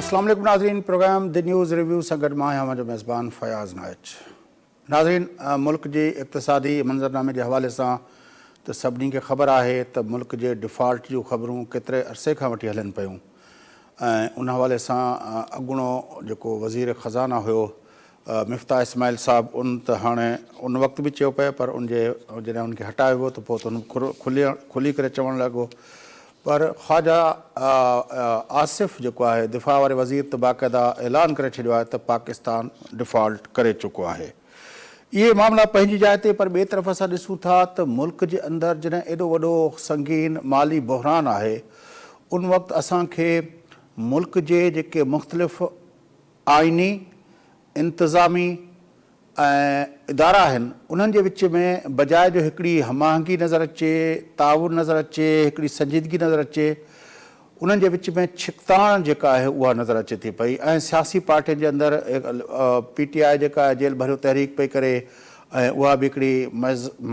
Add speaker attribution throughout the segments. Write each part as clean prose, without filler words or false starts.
Speaker 1: अस्सलाम वालेकुम नाज़रीन, प्रोग्राम द न्यूज़ रिव्यू सां गॾु मां आहियां जो मेज़बान फ़याज़ नाइच। नाज़रीन, मुल्क जे इक़्तिसादी मंज़रनामे जे हवाले सां त सभिनी खे ख़बर आहे त मुल्क जे डिफ़ॉल्ट जूं ख़बरूं केतिरे अरसे खां वठी हलनि पियूं ऐं उन हवाले सां अॻूणो जेको वज़ीर ख़ज़ाना हुयो मिफ़्ताह इस्माइल साहब, उन त हाणे उन वक़्तु बि चयो पिया, पर जॾहिं उनखे हटायो वियो त पोइ त उन खुली करे चवणु लॻो। पर ख़्वाजा आसिफ़ जेको आहे दिफ़ा वारे वज़ीर त बाक़ाइदा ऐलान करे छॾियो आहे त पाकिस्तान डिफ़ॉल्ट करे चुको आहे। इहे मामला पंहिंजी जाइ ते, पर ॿिए तरफ़ असां ॾिसूं था त मुल्क जे अंदरि जॾहिं एॾो वॾो संगीन माली बहरान आहे, उन वक़्तु असांखे मुल्क जे जेके मुख़्तलिफ़ आइनी इंतिज़ामी ऐं इदारा आहिनि, उन्हनि जे विच में बजाए जो हिकिड़ी हमाहंगी नज़र अचे, ताउन नज़र अचे, हिकिड़ी संजीदगी नज़र अचे, उन्हनि जे विच में छिकताण जेका आहे उहा नज़र अचे थी पई। ऐं सियासी पार्टियुनि जे अंदरि PTI जेका आहे जेल भरियो तहरीक पई करे ऐं उहा बि हिकिड़ी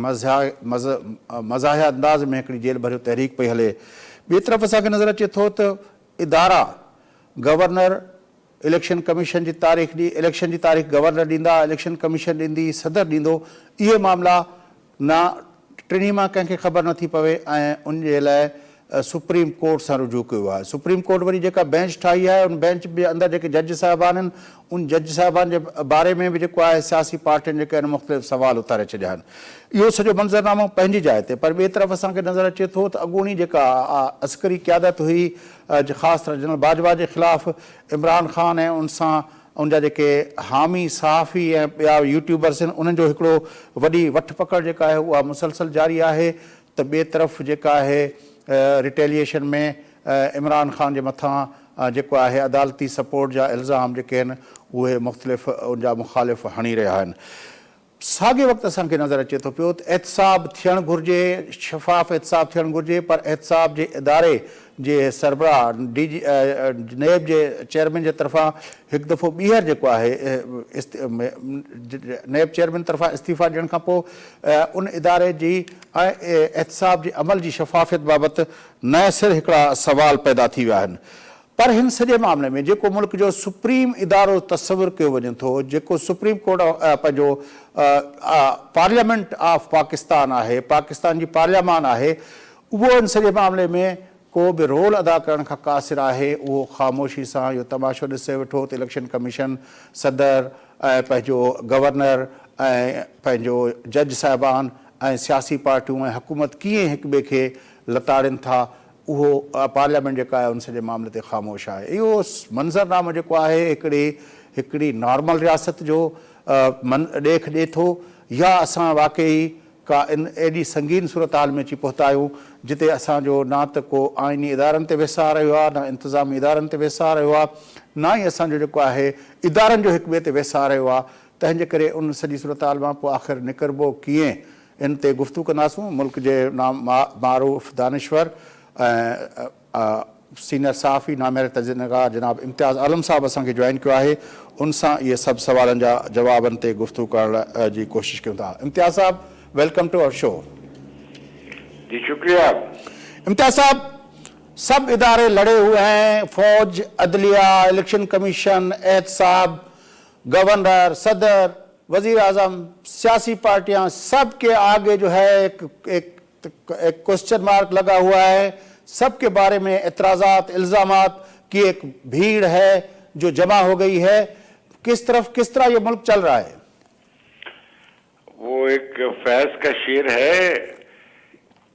Speaker 1: मज़ाहिया अंदाज़ में हिकिड़ी जेल भरियो तहरीक पई हले। ॿिए तरफ़ असांखे नज़र अचे थो त इदारा गवर्नर इलेक्शन कमीशन जी तारीख़ इलेक्शन जी तारीख़ गवर्नर ॾींदा, इलेक्शन कमीशन ॾींदी, सदर ॾींदो, इहे मामला न टिनी मां कंहिंखे ख़बर नथी पवे ऐं उन जे लाइ सुप्रीम कोर्ट सां रुजू कयो आहे। सुप्रीम कोर्ट वरी जेका बेंच ठाही आहे, उन बेंच जे अंदरि जेके जज साहिबान आहिनि, उन जज साहिबान जे बारे में बि जेको आहे सियासी पार्टियुनि जेके आहिनि मुख़्तलिफ़ सवाल उतारे छॾिया आहिनि। इहो सॼो मंज़रनामो पंहिंजी जाइ ते, पर ॿिए तरफ़ असांखे नज़र अचे थो त अॻूणी जेका अस्करी क़यादत हुई ख़ासि तरह जनरल बाजवा जे ख़िलाफ़ु इमरान ख़ान ऐं उन सां उनजा जेके हामी सहाफ़ी ऐं ॿिया यूट्यूबर्स आहिनि, उन्हनि जो हिकिड़ो वॾी वठ पकड़ जेका आहे उहा मुसलसल जारी आहे। त ॿिए तरफ़ जेका आहे रिटेलिएशन में इमरान ख़ान जे मथां जेको आहे अदालती सपोर्ट जा इल्ज़ाम जेके आहिनि उहे मुख़्तलिफ़ उनजा मुख़ालिफ़ हणी रहिया आहिनि। साॻे वक़्तु असांखे नज़र अचे थो पियो त एहतिसाब थियणु घुरिजे, शफ़ाफ़ एहतिसाब थियणु घुरिजे, पर एहतिसाब जे इदारे जे सरबराह नेब जे चेयरमैन जे तरफ़ां हिकु दफ़ो ॿीहर जेको आहे नेब चेयरमैन तरफ़ां इस्तीफ़ा ॾियण खां पोइ उन इदारे जी ऐं एहतिसाब जे अमल जी शफ़ाफ़ियत बाबति नए सिर हिकिड़ा सवाल पैदा थी विया आहिनि। पर हिन सॼे मामले में जेको मुल्क जो सुप्रीम इदारो तस्वुरु कयो वञे थो, जेको सुप्रीम कोर्ट पंहिंजो पार्लियामेंट ऑफ पाकिस्तान आहे, पाकिस्तान जी पार्लियामान आहे, उहो इन सॼे मामले में को बि रोल अदा करण खां क़ासिर आहे। उहो ख़ामोशी सां इहो तमाशो ॾिसे वेठो त इलेक्शन कमीशन, सदर ऐं पंहिंजो गवर्नर ऐं पंहिंजो जज साहिबान ऐं सियासी पार्टियूं ऐं हुकूमत कीअं हिक ॿिए खे लताड़नि था, उहो पार्लियामेंट जेका आहे उन सॼे मामले ते ख़ामोश आहे। इहो मंज़रनामो जेको आहे हिकिड़ी नॉर्मल रियासत जो ॾेख ॾिए थो, या असां वाक़ई का एॾी संगीन सूरत हाल में अची पहुता आहियूं जिते असांजो न त को आइनी इदारनि ते विसार रहियो आहे, न इंतिज़ामी इदारनि ते विसार रहियो आहे, न ई असांजो जेको आहे इदारनि जो हिक ॿिए ते विसार रहियो आहे। तंहिंजे करे उन सॼी सूरत हाल मां पोइ आख़िर निकिरबो कीअं, इन ते गुफ़्तगू कंदासूं। मुल्क जे मारूफ़ दानिश्वर ऐं सीनियर सहाफ़ी नामेर तजनिगार जनाब इम्तियाज़ आलम साहब असांखे जॉइन कयो आहे। उन सां इहे सभु सवालनि जा जवाबनि ते गुफ़्तगू करण जी कोशिशि कयूं था। इम्तियाज़ साहब, वेलकम टू आवर शो।
Speaker 2: जी शुक्रिया।
Speaker 1: इम्तियाज़ साहब, सब इदारे लड़े हुए हैं, फौज, अदलिया, इलेक्शन कमीशन, एहतसाब, गवर्नर, सदर, वजीर आजम, सियासी पार्टियां, सब के आगे जो है एक क्वेश्चन मार्क लगा हुआ है। सबके बारे में एतराज़ात, इल्ज़ामात की एक भीड़ है जो जमा हो गई है। किस तरह ये मुल्क चल रहा है?
Speaker 2: वो एक फैज का शेर है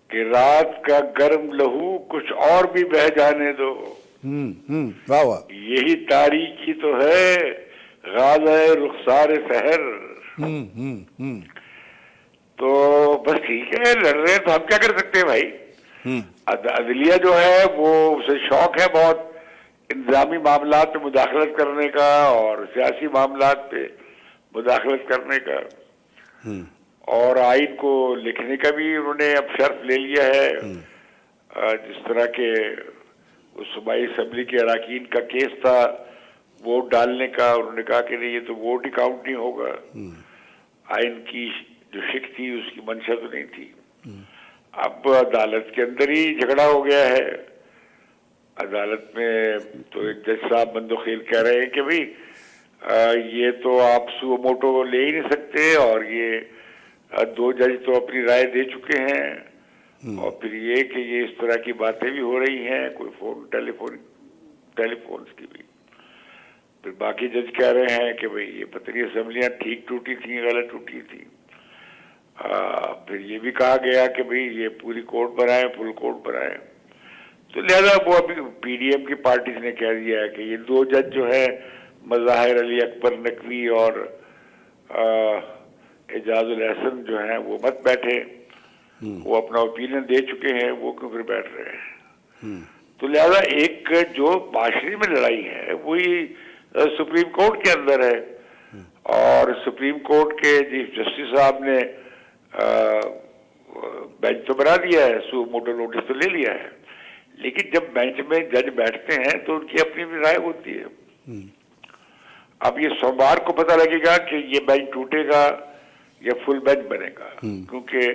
Speaker 2: कि रात का गर्म लहू कुछ और भी बह जाने दो।
Speaker 1: वाह वाह।
Speaker 2: यही तारीकी तो है गाज़े रुखसार सहर। तो बस ठीक है, लड़ रहे हैं तो हम क्या कर सकते हैं भाई। अदलिया जो है वो उसे शौक है बहुत इंतजामी मामलात में मुदाखलत करने का और सियासी मामलात पे मुदाखलत करने का, और आइन को लिखने का भी उन्होंने अब शर्त ले लिया है। जिस तरह के उस सूबाई असम्बली के अराकीन का केस था वोट डालने का, उन्होंने कहा कि नहीं ये तो वोट ही काउंट नहीं होगा। आइन की जो शिक थी उसकी मंशा तो नहीं थी। अब अदालत के अंदर ही झगड़ा हो गया है عدالت میں تو ایک جج صاحب بندوخیل کہہ رہے ہیں کہ بھئی یہ تو آپ سو موٹو لے ہی نہیں سکتے، اور یہ 2 جج تو اپنی رائے دے چکے ہیں، اور پھر یہ کہ یہ اس طرح کی باتیں بھی ہو رہی ہیں، کوئی ٹیلی فونز کی بھی. پھر باقی جج کہہ رہے ہیں کہ بھئی یہ پتہ نہیں اسمبلیاں ٹھیک ٹوٹی تھیں غلط ٹوٹی تھیں. پھر یہ بھی کہا گیا کہ بھئی یہ پوری کورٹ بنائیں، فل کورٹ بنائیں. تو لہذا وہ ابھی پی ڈی ایم کی پارٹیز نے کہہ دیا ہے کہ یہ 2 جج جو ہے مظاہر علی اکبر نقوی اور اعجاز الحسن جو ہیں وہ مت بیٹھے، وہ اپنا اوپینین دے چکے ہیں، وہ کیوں پھر بیٹھ رہے ہیں. تو لہذا ایک جو معاشرے میں لڑائی ہے وہی سپریم کورٹ کے اندر ہے، اور سپریم کورٹ کے چیف جسٹس صاحب نے بینچ تو بنا دیا ہے، سو موٹو نوٹس تو لے لیا ہے، لیکن جب بینچ میں جج بیٹھتے ہیں تو ان کی اپنی بھی رائے ہوتی ہے. اب یہ سوموار کو پتہ لگے گا کہ یہ بینچ ٹوٹے گا یا فل بینچ بنے گا، کیونکہ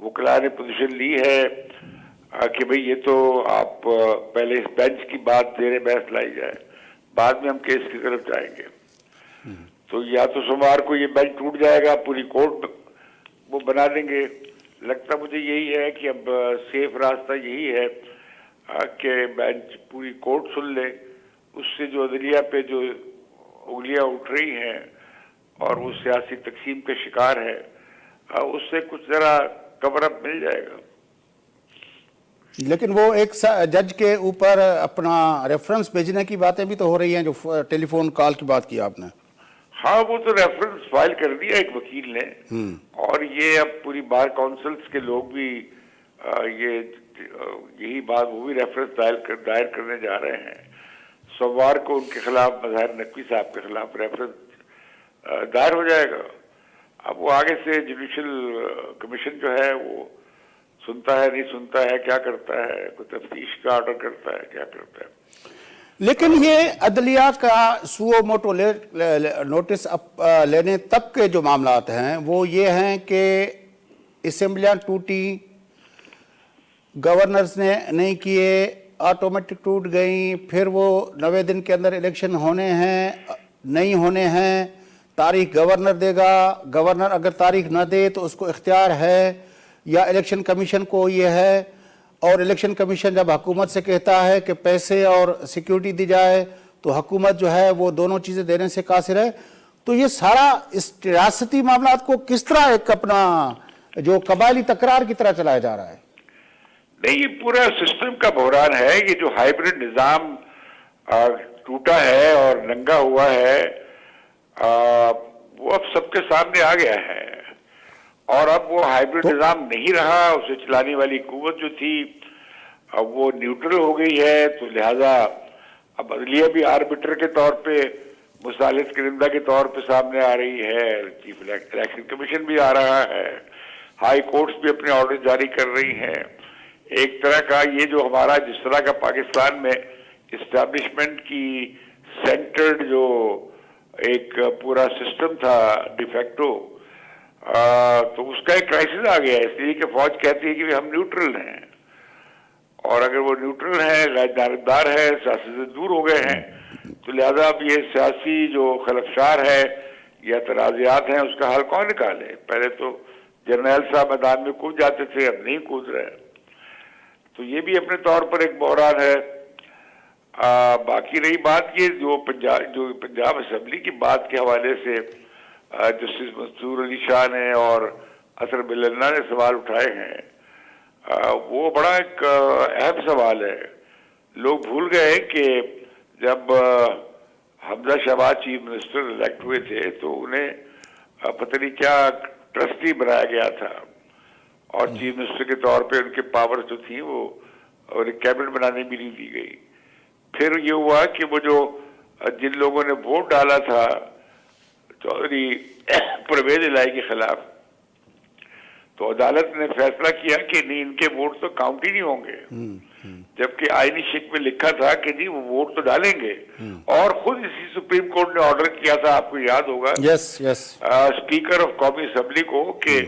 Speaker 2: وکلاء نے پوزیشن لی ہے کہ بھئی یہ تو آپ پہلے اس بینچ کی بات زیر بحث لائی جائے، بعد میں ہم کیس کی طرف جائیں گے. تو یا تو سوموار کو یہ بینچ ٹوٹ جائے گا، پوری کورٹ وہ بنا دیں گے. لگتا مجھے یہی ہے کہ اب سیف راستہ یہی ہے کہ بینچ پوری کورٹ سن لے، اس سے جو عدلیہ پہ جو انگلیاں اٹھ رہی ہیں اور وہ سیاسی تقسیم کا شکار ہے، اس سے کچھ ذرا کور اپ مل جائے گا.
Speaker 1: لیکن وہ ایک جج کے اوپر اپنا ریفرنس بھیجنے کی باتیں بھی تو ہو رہی ہیں، جو ٹیلی فون کال کی بات کی آپ نے.
Speaker 2: ہاں وہ تو ریفرنس فائل کر دیا ایک وکیل نے، اور یہ اب پوری بار کونسلز کے لوگ بھی یہی بات وہ بھی ریفرنس دائر کرنے جا رہے ہیں. سوموار کو ان کے خلاف مظاہر نقوی صاحب کے خلاف ریفرنس دائر ہو جائے گا. اب وہ آگے سے جوڈیشل کمیشن جو ہے وہ سنتا ہے نہیں سنتا ہے، کیا کرتا ہے، کوئی تفتیش کا آرڈر کرتا ہے، کیا کرتا ہے.
Speaker 1: لیکن یہ عدلیہ کا سو موٹو نوٹس لینے تک کے جو معاملات ہیں وہ یہ ہیں کہ اسمبلیاں ٹوٹی، گورنرز نے نہیں کیے، آٹومیٹک ٹوٹ گئیں، پھر وہ 90 دن کے اندر الیکشن ہونے ہیں نہیں ہونے ہیں، تاریخ گورنر دے گا، گورنر اگر تاریخ نہ دے تو اس کو اختیار ہے یا الیکشن کمیشن کو یہ ہے، اور الیکشن کمیشن جب حکومت سے کہتا ہے کہ پیسے اور سیکیورٹی دی جائے تو حکومت جو ہے وہ دونوں چیزیں دینے سے قاصر ہے. تو یہ سارا اس ریاستی معاملات کو کس طرح ایک اپنا جو قبائلی تکرار کی طرح چلایا جا رہا ہے؟
Speaker 2: نہیں، یہ پورا سسٹم کا بحران ہے. یہ جو ہائیبرڈ نظام ٹوٹا ہے اور ننگا ہوا ہے وہ اب سب کے سامنے آ گیا ہے، اور اب وہ ہائیبرڈ نظام نہیں رہا. اسے چلانے والی قوت جو تھی اب وہ نیوٹرل ہو گئی ہے. تو لہذا اب عدلیہ بھی آربیٹر کے طور پہ، مصالحت کنندہ کے طور پہ سامنے آ رہی ہے، چیف الیکشن کمیشن بھی آ رہا ہے، ہائی کورٹس بھی اپنے آرڈر جاری کر رہی ہیں. ایک طرح کا یہ جو ہمارا جس طرح کا پاکستان میں اسٹیبلشمنٹ کی سینٹرڈ جو ایک پورا سسٹم تھا ڈیفیکٹو، تو اس کا ایک کرائسس آ گیا ہے، اس لیے کہ فوج کہتی ہے کہ ہم نیوٹرل ہیں، اور اگر وہ نیوٹرل ہیں، غیر جانبدار ہے، سیاست سے دور ہو گئے ہیں، تو لہذا اب یہ سیاسی جو خلفشار ہے یا تنازعات ہیں اس کا حل کون نکالے. پہلے تو جرنیل صاحب میدان میں کود جاتے تھے، اب نہیں کود رہے. تو یہ بھی اپنے طور پر ایک بحران ہے. باقی رہی بات یہ جو پنجاب اسمبلی کی بات کے حوالے سے جسٹس منصور علی شاہ نے اور اطہر بلندہ نے سوال اٹھائے ہیں، وہ بڑا ایک اہم سوال ہے. لوگ بھول گئے کہ جب حمزہ شہباز چیف منسٹر الیکٹ ہوئے تھے تو انہیں پتہ نہیں کیا ٹرسٹی بنایا گیا تھا، اور چیف منسٹر کے طور پہ ان کے پاور جو تھی وہ اور ایک کیبنٹ بنانے بھی نہیں دی گئی. پھر یہ ہوا کہ وہ جو جن لوگوں نے ووٹ ڈالا تھا چودھری پرویز الہی کے خلاف، تو عدالت نے فیصلہ کیا کہ نہیں، ان کے ووٹ تو کاؤنٹ ہی نہیں ہوں گے، جبکہ آئینی شک میں لکھا تھا کہ جی وہ ووٹ تو ڈالیں گے. اور خود اسی سپریم کورٹ نے آرڈر کیا تھا، آپ کو یاد ہوگا، اسپیکر آف قومی اسمبلی کو، کہ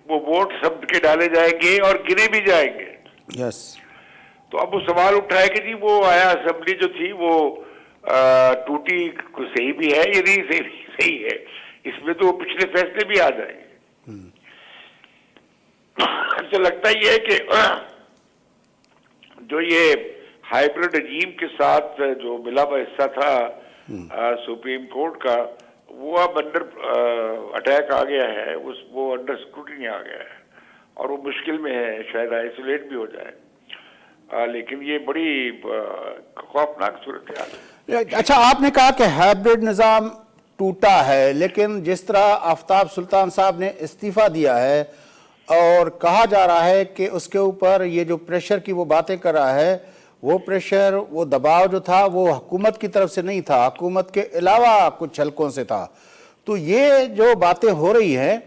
Speaker 2: وہ ووٹ سب کے ڈالے جائیں گے اور گنے بھی جائیں گے. تو اب وہ سوال اٹھا ہے کہ جی وہ آیا اسمبلی جو تھی وہ ٹوٹی صحیح بھی ہے یا نہیں صحیح ہے، اس میں تو پچھلے فیصلے بھی آ جائیں گے. تو لگتا ہی ہے کہ جو یہ ہائیبرڈ رجیم کے ساتھ جو ملا ہوا حصہ تھا سپریم کورٹ کا، وہ اب انڈر اٹیک آ گیا ہے، وہ انڈر اسکروٹنی آ گیا ہے اور وہ مشکل میں ہے، شاید آئسولیٹ بھی ہو جائے. لیکن یہ بڑی خوفناک صورتحال ہے.
Speaker 1: اچھا، آپ نے کہا کہ ہائبرڈ نظام ٹوٹا ہے، لیکن جس طرح آفتاب سلطان صاحب نے استعفیٰ دیا ہے اور کہا جا رہا ہے کہ اس کے اوپر یہ جو پریشر کی وہ باتیں کر رہا ہے، وہ پریشر، وہ دباؤ جو تھا وہ حکومت کی طرف سے نہیں تھا، حکومت کے علاوہ کچھ حلقوں سے تھا. تو یہ جو باتیں ہو رہی ہیں،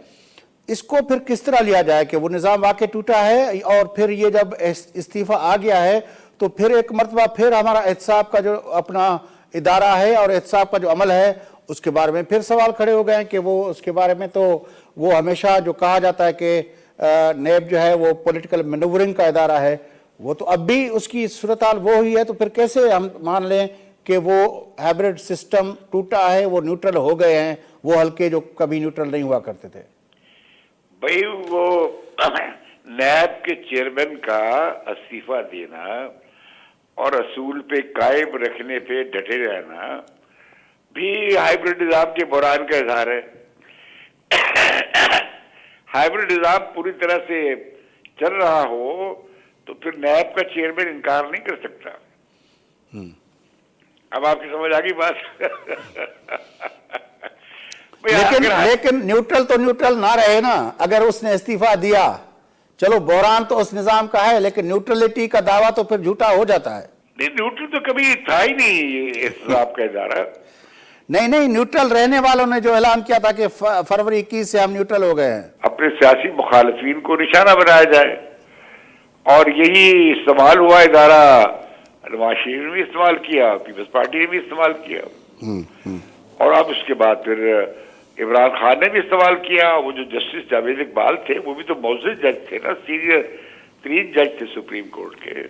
Speaker 1: اس کو پھر کس طرح لیا جائے کہ وہ نظام واقع ٹوٹا ہے، اور پھر یہ جب استعفیٰ آ گیا ہے تو پھر ایک مرتبہ پھر ہمارا احتساب کا جو اپنا ادارہ ہے اور احتساب کا جو عمل ہے اس کے بارے میں پھر سوال کھڑے ہو گئے ہیں کہ وہ اس کے بارے میں تو وہ ہمیشہ جو کہا جاتا ہے کہ نیب جو ہے وہ پولیٹیکل مینورنگ کا ادارہ ہے، وہ تو اب بھی اس کی صورتحال وہ ہوئی ہے. تو پھر کیسے ہم مان لیں کہ وہ ہائبرڈ سسٹم ٹوٹا ہے، وہ نیوٹرل ہو گئے ہیں وہ حلقے جو کبھی نیوٹرل نہیں ہوا کرتے تھے؟
Speaker 2: بھائی وہ نیب کے چیئرمین کا استعفیٰ دینا اور اصول پہ قائم رکھنے پہ ڈٹے رہنا بھی ہائیبرڈ نظام کے بحران کا اظہار ہے. ہائیبرڈ نظام پوری طرح سے چل رہا ہو تو پھر نیب کا چیئرمین انکار نہیں کر سکتا. اب آپ کی سمجھ آ گئی بات؟
Speaker 1: لیکن نیوٹرل تو نیوٹرل نہ رہے نا. اگر اس نے استعفیٰ دیا، چلو بحران تو اس نظام کا ہے، لیکن نیوٹرلٹی کا دعویٰ تو پھر جھوٹا ہو جاتا ہے.
Speaker 2: نہیں، نیوٹرل تو کبھی تھا ہی نہیں احتساب کا ادارہ.
Speaker 1: نہیں، نیوٹرل رہنے والوں نے جو اعلان کیا تھا کہ فروری 21 سے ہم نیوٹرل ہو گئے ہیں.
Speaker 2: اپنے سیاسی مخالفین کو نشانہ بنایا جائے، اور یہی استعمال ہوا ادارہ. نواز شریف نے بھی استعمال کیا، پیپلز پارٹی نے بھی استعمال کیا، اور اب اس کے بعد پھر عمران خان نے بھی استعمال کیا. وہ جو جسٹس جاوید اقبال تھے وہ بھی تو معزز جج تھے نا، سینئر ترین جج تھے سپریم کورٹ کے.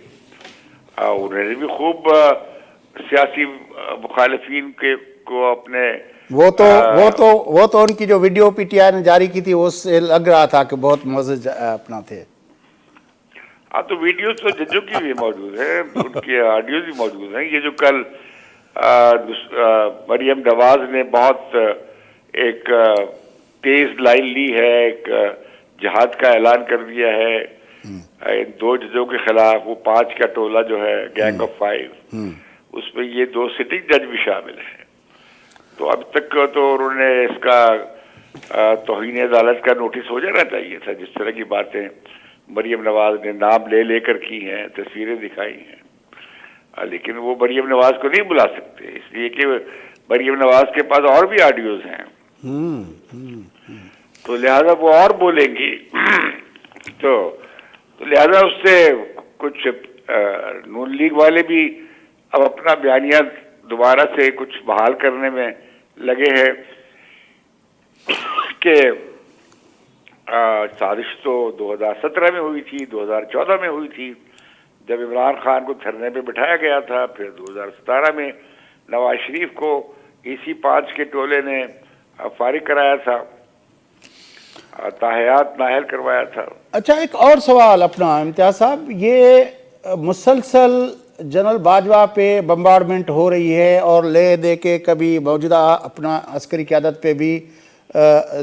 Speaker 2: انہوں نے بھی خوب سیاسی مخالفین کو اپنے
Speaker 1: وہ تو ان کی جو ویڈیو پی ٹی آئی نے جاری کی تھی اس سے لگ رہا تھا کہ بہت معزز اپنا تھے.
Speaker 2: ہاں، تو ویڈیوز تو ججوں کی بھی موجود ہیں، ان کی آڈیوز بھی موجود ہیں. یہ جو کل مریم نواز نے بہت ایک تیز لائن لی ہے، ایک جہاد کا اعلان کر دیا ہے ان 2 ججوں کے خلاف. وہ 5 کا ٹولہ جو ہے گینگ آف 5، اس میں یہ 2 سٹنگ جج بھی شامل ہیں. تو اب تک تو انہوں نے اس کا توہین عدالت کا نوٹس ہو جانا چاہیے تھا. جس طرح کی باتیں مریم نواز نے نام لے کر کی ہیں، تصویریں دکھائی ہیں، لیکن وہ مریم نواز کو نہیں بلا سکتے، اس لیے کہ مریم نواز کے پاس اور بھی آڈیوز ہیں. تو لہذا وہ اور بولیں گی، تو لہذا اس سے کچھ نون لیگ والے بھی اب اپنا بیانیہ دوبارہ سے کچھ بحال کرنے میں لگے ہیں کہ سازش تو 2017 میں ہوئی تھی، 2014 میں ہوئی تھی جب عمران خان کو دھرنے پہ بٹھایا گیا تھا. پھر 2017 میں نواز شریف کو اسی 5 کے ٹولے نے فارغ کرایا تھا، تاحیات نااہل کروایا تھا.
Speaker 1: اچھا، ایک اور سوال اپنا امتیاز صاحب، یہ مسلسل جنرل باجوہ پہ بمبارڈمنٹ ہو رہی ہے اور لے دے کے کبھی موجودہ اپنا عسکری قیادت پہ بھی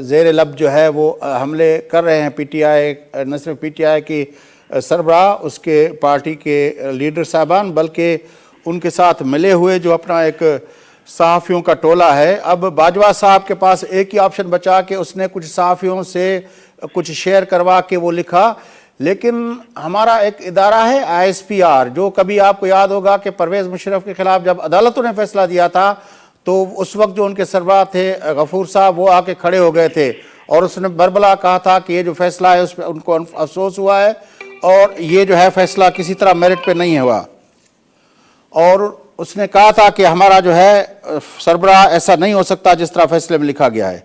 Speaker 1: زیر لب جو ہے وہ حملے کر رہے ہیں. پی ٹی آئی، نہ صرف پی ٹی آئی کی سربراہ، اس کے پارٹی کے لیڈر صاحبان، بلکہ ان کے ساتھ ملے ہوئے جو اپنا ایک صحافیوں کا ٹولہ ہے. اب باجوہ صاحب کے پاس ایک ہی آپشن بچا کہ اس نے کچھ صحافیوں سے کچھ شیئر کروا کے وہ لکھا، لیکن ہمارا ایک ادارہ ہے ISPR، جو کبھی آپ کو یاد ہوگا کہ پرویز مشرف کے خلاف جب عدالتوں نے فیصلہ دیا تھا تو اس وقت جو ان کے سربراہ تھے غفور صاحب، وہ آ کے کھڑے ہو گئے تھے اور اس نے بربلا کہا تھا کہ یہ جو فیصلہ ہے اس پہ ان کو افسوس ہوا ہے اور یہ جو ہے فیصلہ کسی طرح میرٹ پہ نہیں ہوا. اور اس نے کہا تھا کہ ہمارا جو ہے سربراہ ایسا نہیں ہو سکتا جس طرح فیصلے میں لکھا گیا ہے.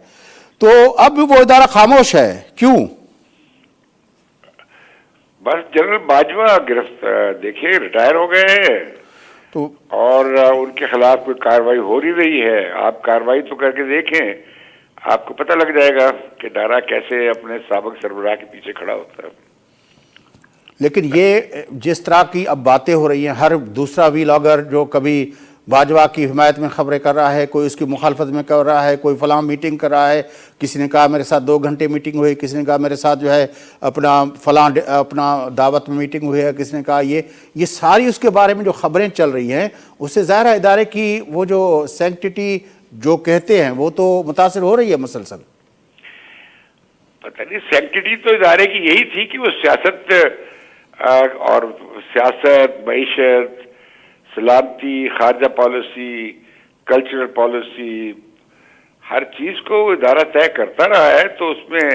Speaker 1: تو اب وہ ادارہ خاموش ہے، کیوں؟
Speaker 2: बस जनरल बाजवा देखिए रिटायर हो गए हैं
Speaker 1: तो
Speaker 2: और उनके खिलाफ कोई कार्रवाई हो नहीं रही है। आप कार्रवाई तो करके देखें, आपको पता लग जाएगा कि डारा कैसे अपने साबिक सरबराह के पीछे खड़ा होता है।
Speaker 1: लेकिन ये जिस तरह की अब बातें हो रही हैं, हर दूसरा वीलॉगर जो कभी बाजवा की हिमायत में खबरें कर रहा है, कोई उसकी मुखालफत में कर रहा है, कोई फलां मीटिंग कर रहा है, किसी ने कहा मेरे साथ 2 घंटे मीटिंग हुई, किसी ने कहा मेरे साथ जो है अपना फलां अपना दावत में मीटिंग हुई है, किसी ने कहा ये सारी उसके बारे में जो खबरें चल रही हैं, उससे ज़ाहिर है इदारे की वो जो सैंक्टिटी जो कहते हैं वो तो मुतासिर हो रही है मुसलसल।
Speaker 2: पता नहीं, सैंक्टिटी तो इदारे की यही थी कि वो सियासत, मईशत, सलामती, खारजा पॉलिसी, कल्चरल पॉलिसी, हर चीज को इदारा तय करता रहा है। तो उसमें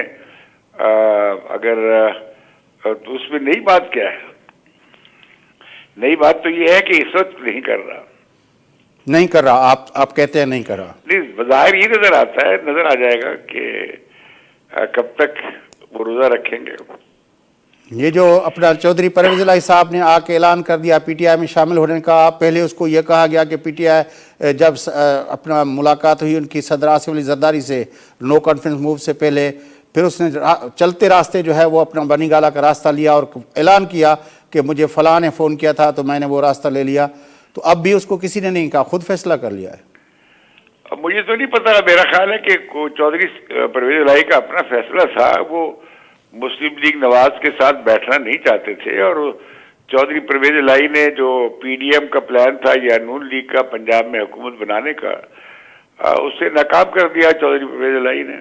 Speaker 2: तो उसमें नई बात क्या है? नई बात तो ये है कि इस वक्त नहीं कर रहा।
Speaker 1: आप कहते हैं नहीं कर रहा।
Speaker 2: नहीं, बज़ाहिर ये नजर आता है, नजर आ जाएगा कि कब तक वो रोजा रखेंगे।
Speaker 1: ये जो अपना चौधरी परवेज इलाही साहब ने आके ऐलान कर दिया पीटीआई में शामिल होने का, पहले उसको ये कहा गया कि पीटीआई जब अपना मुलाकात हुई उनकी सदर आसिफ अली जरदारी से नो कॉन्फ्रेंस मूव से पहले, फिर उसने चलते रास्ते जो है वो अपना बनी गाला का रास्ता लिया और ऐलान किया कि मुझे फलां ने फ़ोन किया था तो मैंने वो रास्ता ले लिया। तो अब भी उसको किसी ने नहीं कहा, खुद फैसला कर लिया है।
Speaker 2: अब मुझे तो नहीं पता, मेरा ख्याल है कि चौधरी परवेज इलाही का अपना फैसला था। वो मुस्लिम लीग नवाज के साथ बैठना नहीं चाहते थे और चौधरी परवेज इलाही ने जो पीडीएम का प्लान था या नून लीग का पंजाब में हुकूमत बनाने का, उसे नाकाम कर दिया चौधरी परवेज इलाही ने।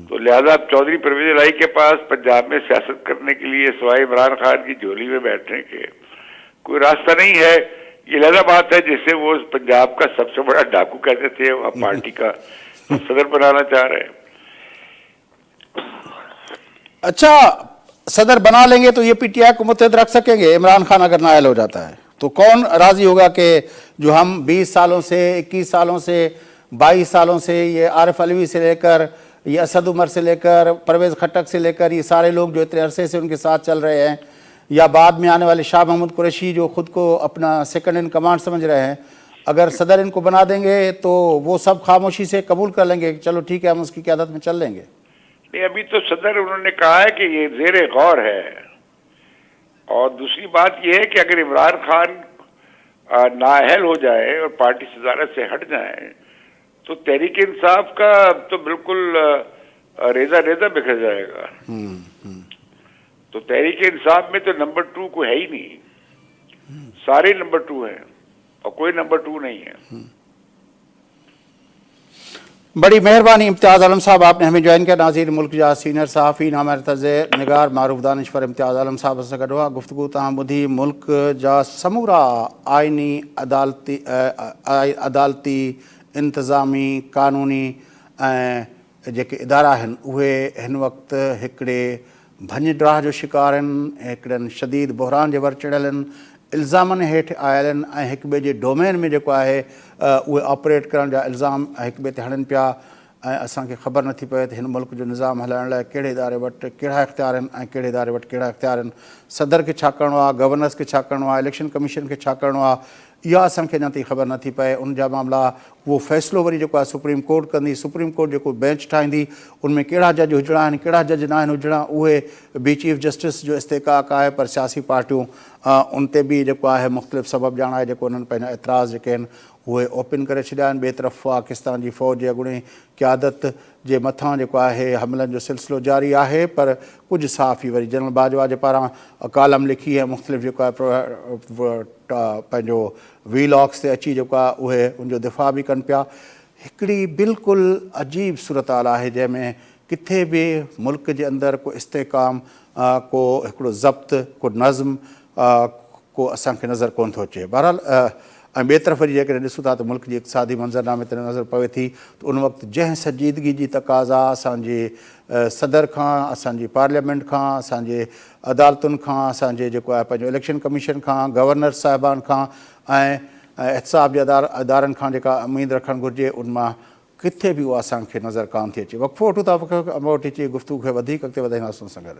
Speaker 2: तो लिहाजा अब चौधरी परवेज इलाही के पास पंजाब में सियासत करने के लिए सिवाय इमरान खान की झोली में बैठने के कोई रास्ता नहीं है। ये लगा बात है जिससे वो पंजाब का सबसे बड़ा डाकू कहते थे, वह पार्टी का सदर बनाना चाह रहे हैं।
Speaker 1: अच्छा, सदर बना लेंगे तो ये पीटीआई को मुत्तहद रख सकेंगे? इमरान खान अगर नाअहल हो जाता है तो कौन राजी होगा कि जो हम 20 सालों से 21 सालों से 22 सालों से ये आरिफ अलवी से लेकर ये असद उमर से लेकर परवेज खट्टक से लेकर ये सारे लोग जो इतने अरसे से उनके साथ चल रहे हैं, या बाद में आने वाले शाह महमूद कुरैशी जो खुद को अपना सेकंड इन कमांड समझ रहे हैं, अगर सदर इनको बना देंगे तो वो सब खामोशी से कबूल कर लेंगे कि चलो ठीक है हम उसकी क़यादत में चल लेंगे?
Speaker 2: नहीं, अभी तो सदर उन्होंने कहा है कि ये ज़ेरे गौर है। और दूसरी बात ये है कि अगर इमरान खान नाअहल हो जाए और पार्टी सदारत से हट जाए तो तहरीक इंसाफ का तो बिल्कुल रेजा रेजा बिखर जाएगा। तो तहरीक इंसाफ में तो नंबर 2 को है ही नहीं, सारे नंबर 2 हैं और कोई नंबर 2 नहीं है।
Speaker 1: बड़ी मेहरबानी इम्तियाज़ आलम साहब, आपने हमें ज्वाइन किया। नाज़रीन, मुल्क जा सीनियर सहाफ़ी नामर तज़ निगार मारूफ दानिश्वर इम्तियाज़ आलम साहब सां गॾु आहे गुफ्तगू तव्हां ॿुधी। मुल्क जा समूरा आइनी अदालती इंतज़ामी क़ानूनी ऐं जेके इदारा आहिनि उहे हिन वक़्तु हिकिड़े भञ ड्राह जो शिकार आहिनि, हिकिड़नि शदीद बहरान जे वर चढ़ियल आहिनि, इल्ज़ामनि हेठि आयल आहिनि ऐं हिक ॿिए जे डोमेन में जेको आहे उहे ऑपरेट करण जा इल्ज़ाम हिक ॿिए ते हणनि पिया ऐं असांखे ख़बर नथी पए त हिन मुल्क जो निज़ाम हलाइण लाइ कहिड़े इदारे वटि कहिड़ा इख़्तियार आहिनि ऐं कहिड़े इदारे वटि कहिड़ा इख़्तियार आहिनि। सदर खे छा करिणो आहे, गवर्नर्स खे छा करिणो आहे, इलेक्शन कमीशन खे छा करिणो आहे, इहा असांखे अञा ताईं ख़बर नथी पए। उन जा मामला उहो फ़ैसिलो वरी जेको आहे सुप्रीम कोर्ट कंदी। सुप्रीम कोर्ट जेको बेंच ठाहींदी उनमें कहिड़ा जज हुजणा आहिनि, कहिड़ा जज न आहिनि हुजणा, उहे बि चीफ जस्टिस जो इस्तेकाक आहे। पर सियासी पार्टियूं उन ते बि जेको आहे मुख़्तलिफ़ सबब ॼाणा आहे जेको उन्हनि पंहिंजा एतिराज़ जेके आहिनि उहे ओपन करे छॾिया आहिनि। ॿिए तरफ़ पाकिस्तान जी फ़ौज जी अॻूणी क़यादत जे मथां जेको आहे हमलनि जो सिलसिलो जारी आहे। पर कुझु सहाफ़ी वरी जनरल बाजवा जे पारां कालम लिखी ऐं मुख़्तलिफ़ जेको आहे पंहिंजो वीलॉग्स ते अची जेको आहे उहे उनजो दिफ़ा बि कनि पिया। हिकिड़ी बिल्कुलु अजीब सूरत हाल आहे जंहिंमें किथे बि मुल्क जे अंदरि को इस्तेकाम, को हिकिड़ो ज़ब्त, को नज़्म, को असांखे नज़र कोन थो अचे। बहरहाल ऐं ॿिए तरफ़ वरी जेकॾहिं ॾिसूं था त मुल्क जी इक़्तिसादी मंज़रनामे ते नज़र पवे थी त उन वक़्तु जंहिं संजीदगी जी तक़ाज़ा असांजे सदर खां, असांजी पार्लियामेंट खां, असांजे अदालतुनि खां, असांजे जेको आहे पंहिंजो इलेक्शन कमीशन खां, गवर्नर साहिबान खां ऐं एहतिसाब जे अदारनि खां जेका उमेदु रखणु घुरिजे उन मां किथे बि उहा असांखे नज़र कान थी अचे। वक़फ़ो वठूं था, वक़्फ़ो वठी अची गुफ़्तगू खे वधीक अॻिते वधाईंदासीं सां गॾु।